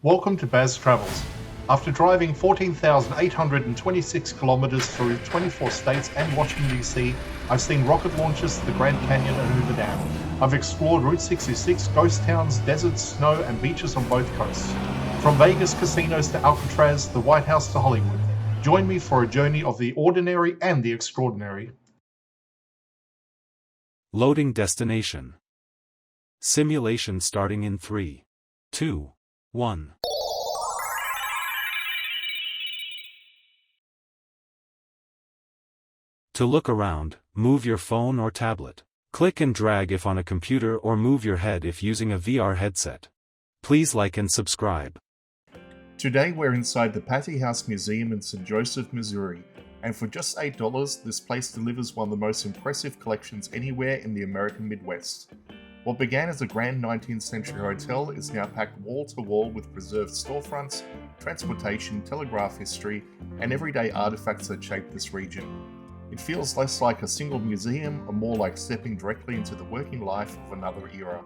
Welcome to Baz Travels. After driving 14,826 kilometers through 24 states and Washington, D.C., I've seen rocket launches to the Grand Canyon and Hoover Dam. I've explored Route 66, ghost towns, deserts, snow, and beaches on both coasts. From Vegas casinos to Alcatraz, the White House to Hollywood. Join me for a journey of the ordinary and the extraordinary. Loading destination. Simulation starting in 3, 2, 1. To look around, move your phone or tablet. Click and drag if on a computer or move your head if using a VR headset. Please like and subscribe. Today we're inside the Patee House Museum in St. Joseph, Missouri, and for just $8, this place delivers one of the most impressive collections anywhere in the American Midwest. What began as a grand 19th century hotel is now packed wall to wall with preserved storefronts, transportation, telegraph history, and everyday artifacts that shape this region. It feels less like a single museum and more like stepping directly into the working life of another era.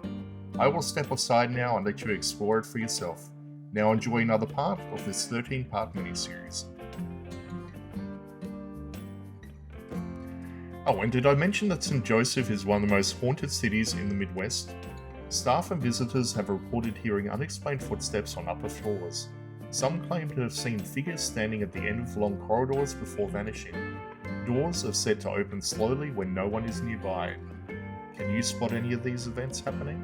I will step aside now and let you explore it for yourself. Now enjoy another part of this 13-part miniseries. Oh, and did I mention that St. Joseph is one of the most haunted cities in the Midwest? Staff and visitors have reported hearing unexplained footsteps on upper floors. Some claim to have seen figures standing at the end of long corridors before vanishing. Doors are said to open slowly when no one is nearby. Can you spot any of these events happening?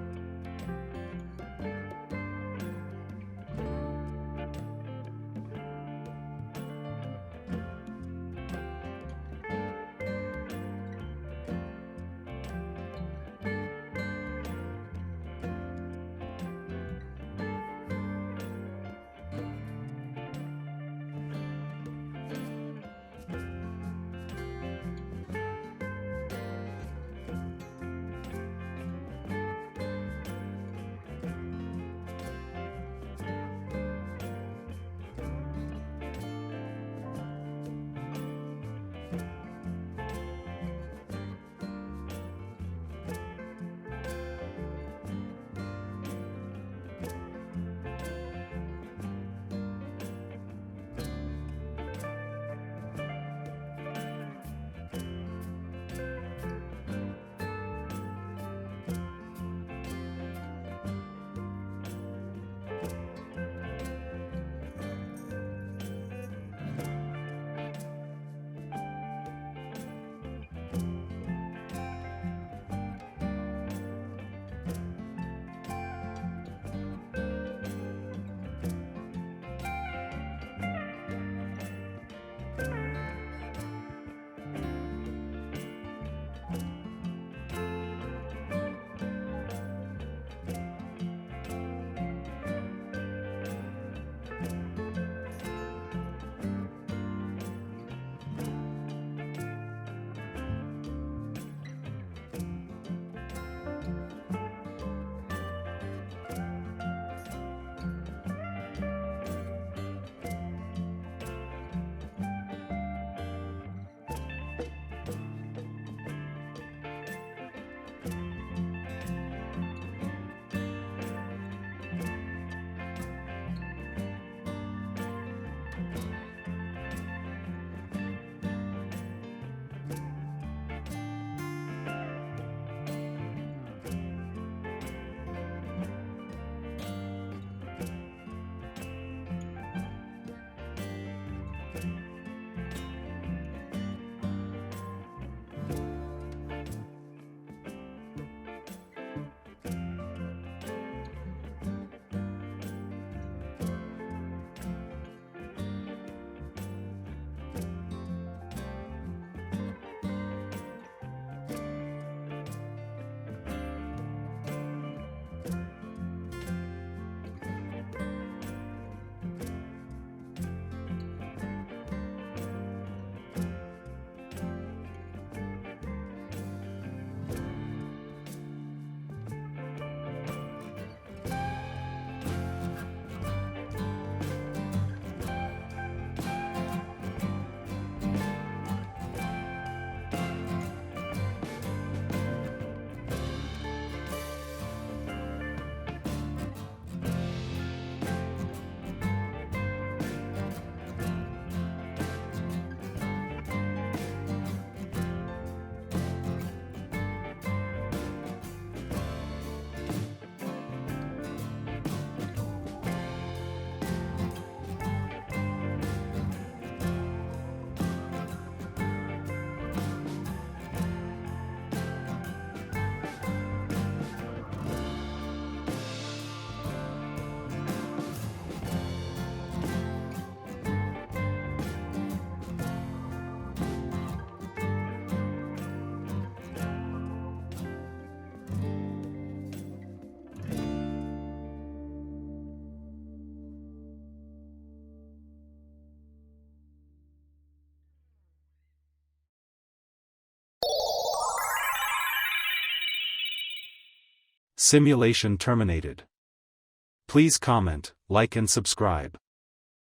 Simulation terminated. Please comment, like and subscribe.